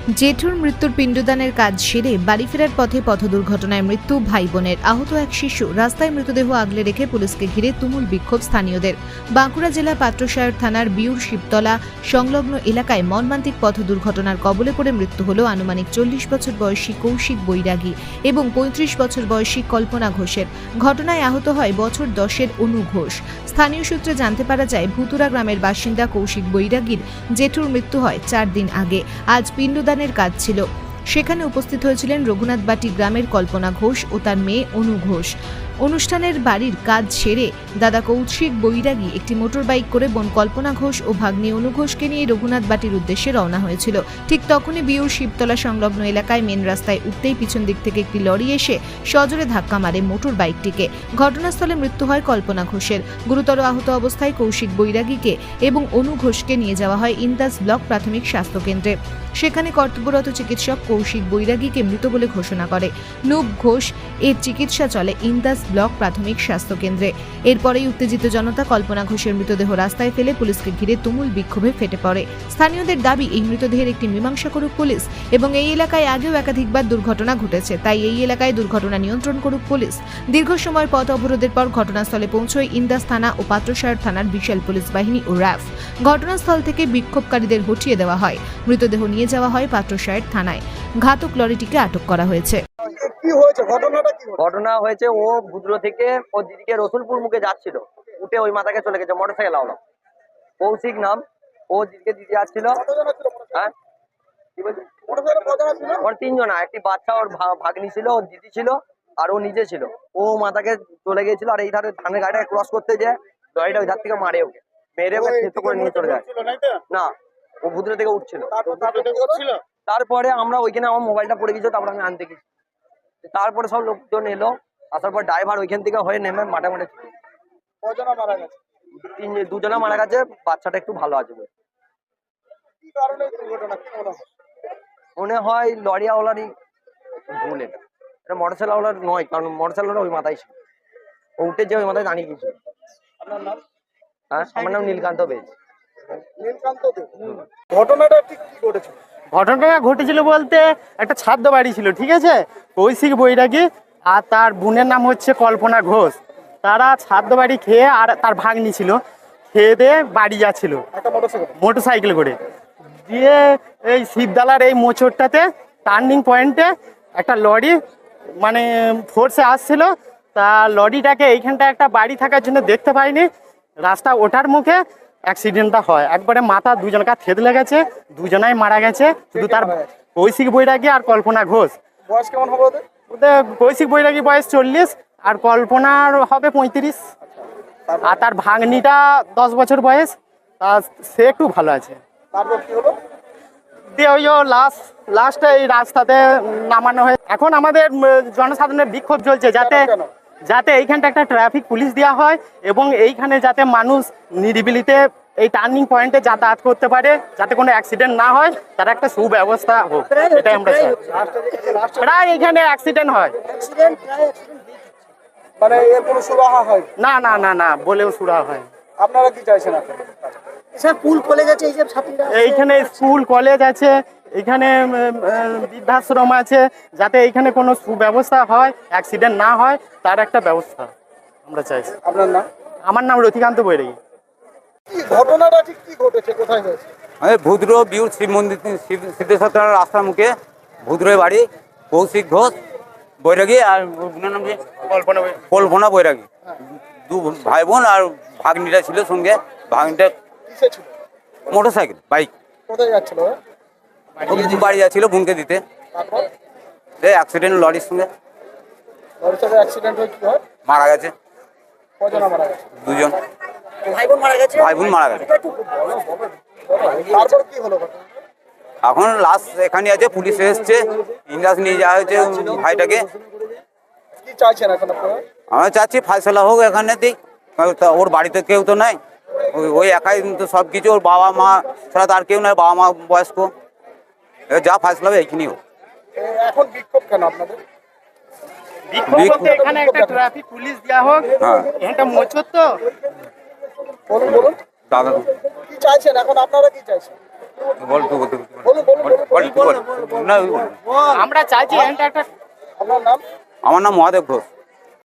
জেঠুর মৃত্যুর পিণ্ডদানের কাজ সেরে বাড়ি ফেরার পথে পথ দুর্ঘটনায় মৃত্যু ভাই বোনের। আহত এক শিশু। রাস্তায় মৃতদেহ আগলে রেখে পুলিশকে ঘিরে তুমুল বিক্ষোভ স্থানীয়দের। বাঁকুড়া জেলা পাত্রসায়র থানার বিউর শিবতলা সংলগ্ন এলাকায় মর্মান্তিক পথ দুর্ঘটনার কবলে পড়ে মৃত্যু হল আনুমানিক 40 বছর বয়সী কৌশিক বৈরাগী এবং 35 বছর বয়সী কল্পনা ঘোষের। ঘটনায় আহত হয় বছর 10-এর অনু ঘোষ। স্থানীয় সূত্রে জানতে পারা যায়, ভুতুরা গ্রামের বাসিন্দা কৌশিক বৈরাগীর জেঠুর মৃত্যু হয় 4 দিন আগে। আজ পিণ্ডদানের কাজ ছিল। সেখানে উপস্থিত হয়েছিলেন রঘুনাথবাটি গ্রামের কল্পনা ঘোষ ও তার মেয়ে অনু ঘোষ। অনুষ্ঠানের বাড়ির কাজ সেরে দাদা কৌশিক বৈরাগী একটি মোটর বাইক করে বোন কল্পনা ঘোষ ও ভাগ্নি অনু ঘোষকে নিয়ে রঘুনাথবাটির উদ্দেশ্যে রওনা হয়েছিল। ঠিক তখনই বিউর শিবতলা সংলগ্ন এলাকায় মেন রাস্তায় উঠতেই পিছন দিক থেকে একটি লরি এসে সজোরে ধাক্কা মারে মোটর বাইকটিকে। ঘটনাস্থলে মৃত্যু হয় কল্পনা ঘোষের। গুরুতর আহত অবস্থায় কৌশিক বৈরাগীকে এবং অনু ঘোষকে নিয়ে যাওয়া হয় ইন্দাস ব্লক প্রাথমিক স্বাস্থ্য কেন্দ্রে। সেখানে কর্তব্যরত চিকিৎসক কৌশিক বৈরাগীকে মৃত বলে ঘোষণা করে। নুব ঘোষ এর চিকিৎসা চলে ইন্দাস ব্লক প্রাথমিক স্বাস্থ্য কেন্দ্রে। এরপরেই উত্তেজিত জনতা কল্পনা ঘোষের মৃতদেহ রাস্তায় ফেলে পুলিশকে ঘিরে তুমুল বিক্ষোভে ফেটে পড়ে। স্থানীয়দের দাবি, এই মৃতদেহের একটি মীমাংসা করুক পুলিশ এবং এই এলাকায় আগেও একাধিকবার দুর্ঘটনা ঘটেছে, তাই এই এলাকায় দুর্ঘটনা নিয়ন্ত্রণ করুক পুলিশ। দীর্ঘ সময় পথ অবরোধের পর ঘটনাস্থলে পৌঁছয় ইন্দাস থানা ও পাত্রসায়র থানার বিশাল পুলিশ বাহিনী ও র্যাফ। ঘটনাস্থল থেকে বিক্ষোভকারীদের হটিয়ে দেওয়া হয়। মৃতদেহ নিয়ে যাওয়া হয় পাত্রসায়র থানায়। ঘাতক লরিটিকে আটক করা হয়েছে। ঘটনা হয়েছে, ও বুদ্রো থেকে ও দিদিকে রসুলপুর মুখে যাচ্ছিল, উঠে ওই মাথাকে চলে গেছে মোটরসাইকেল আওলা। কৌশিক নাম। ও দিদিকে দিদি আসছিল। হ্যাঁ কি বলছি, ওর 3 জন, একটি বাচ্চা, ওর ভাগ্নি ছিল, ওর দিদি ছিল আর ও নিজে ছিল। ও মাথাকে চলে গেছিল আর এই ধারে ধানের গাড়িটা ক্রস করতে যায়, গাড়িটা ওই ধার থেকে মারে, ওকে মেরে ওকে ক্ষেত্র করে নিয়ে চলে যায়। না, ও বুদ্রো থেকে উঠছিল। তারপরে আমরা ওইখানে আমার মোবাইলটা পড়ে গেছিল, তারপর আমি আনতে গেছি। তারপরে সব লোকজন এলো, আসার পর ড্রাইভার ওইখান থেকে হয়ে নেমে মাঠে মাঠে মারা গেছে। 2জনা মারা গেছে, বাচ্চাটা একটু ভালো আছে। মনে হয় লরিয়াওয়ালারই ভুল, এটা মোটরসাইকেলওয়ালার নয়, কারণ মোটরসাইকেলওয়ালা ওই মাথায় ছিল, ও উঠে যে ওই মাথায় দাঁড়িয়ে গেছিল। হ্যাঁ, আমার নাম নীলকান্ত বেশ। ঘটনাটা ঠিক কি ঘটেছে? ঘটনাটা ঘটেছিল বলতে, একটা ছাদ্য বাড়ি ছিল, ঠিক আছে। কৌশিক বৈরাগী আর তার বোনের নাম হচ্ছে কল্পনা ঘোষ। তারা ছাদ্য বাড়ি খেয়ে, আর তার ভাগ্নি ছিল, খেয়ে দিয়ে বাড়ি যাচ্ছিল মোটরসাইকেল করে। দিয়ে এই শিবদালার এই মোচড়টাতে টার্নিং পয়েন্টে একটা লরি মানে ফোর্সে আসছিল। তা লরিটাকে এইখানটা একটা বাড়ি থাকার জন্য দেখতে পাইনি, রাস্তা ওঠার মুখে অ্যাক্সিডেন্টটা হয়। একবারে মাথা 2জনকা থেতলে গেছে, 2জনাই মারা গেছে। শুধু তার কৌশিক বৈরাগী আর কল্পনা ঘোষ। বয়স কেমন হবে ওদের? ওদের কৌশিক বৈরাগী বয়স 40 আর কল্পনার হবে 35। আর তার ভাগ্নিটা 10 বছর বয়স, তা সে একটু ভালো আছে। তারপর কি হলো? দিয়ে ওই লাস্টে এই রাস্তাতে নামানো হয়। এখন আমাদের জনসাধারণের বিক্ষোভ চলছে, যাতে এইখানটা একটা ট্রাফিক পুলিশ দেওয়া হয় এবং এইখানে যাতে মানুষ নিরিবিলিতে এই টার্নিং পয়েন্টে যাতায়াত করতে পারে, যাতে কোনো অ্যাক্সিডেন্ট না হয়, তার একটা সুব্যবস্থা হোক, এটাই আমরা চাই। প্রায় এখানে অ্যাক্সিডেন্ট হয়, মানে এর কোনো সুরাহা হয় না না না না বলেও সুরা হয়। আপনারা কি চাইছেন এখন? স্কুল কলেজ আছে, এইখানে স্কুল কলেজ আছে, এখানে বৃদ্ধাশ্রম আছে, যাতে এইখানে কোনো সুব্যবস্থা হয়, অ্যাক্সিডেন্ট না হয়, তার একটা ব্যবস্থা আমরা চাইছি। আপনার নাম? আমার নাম রথিকান্ত বৈরাগী। কি ঘটনাটা ঠিক কি ঘটেছে, কোথায় হয়েছে? আমি ভুদ্রো বিউর শিব মন্দির সিদ্ধেশ্বর থানার রাস্তার মুখে ভুদ্রোয় বাড়ি। কৌশিক ঘোষ বৈরাগী আর নাম কি কল্পনা বৈরাগী, 2 ভাই বোন, আর ভাগ্নিটা ছিল সঙ্গে। ভাগ্নিটা কিসে ছিল? মোটরসাইকেল বাইক কোথায় যাচ্ছিল? বাড়ি যাচ্ছিল বোনকে দিতে। তারপর এই অ্যাক্সিডেন্ট লরির সঙ্গে লরির সাথে অ্যাক্সিডেন্ট হয়ে কি হয়? মারা গেছে। কজনা মারা গেছে? 2জন ভাই বোন মারা গেছে। তারপর কি হলো ঘটনা? এখন লাশ এখানে আছে, পুলিশ এসছে, ইন্দাস নিয়ে যাওয়া হয়েছে ভাইটাকে। কি চাইছেন এখন আপনারা? আমরা চাচ্ছি ফাইসলা হোক এখানেতেই, ওর বাড়িতে কেউ তো নাই, ওই একাই তো সব কিছু। ওর বাবা মা ছাড়া তার কেউ নাই, বাবা মা বয়স্ক। যা ফাইসলা হবে এইখানেই হোক। এখন বিক্ষোভ কেন আপনাদের? এখানে একটা ট্রাফিক পুলিশ দেওয়া হোক, এখানটা মোচড় তো। বলুন দাদা কি চাইছেন এখন, আপনারা কি চাইছেন? বল তুই বল, তুই বল। বল, তুই বল। না, তুই বল। আমরা চাইছি এটা একটা আপনার নাম? আমার নাম মহাদেব ঘোষ।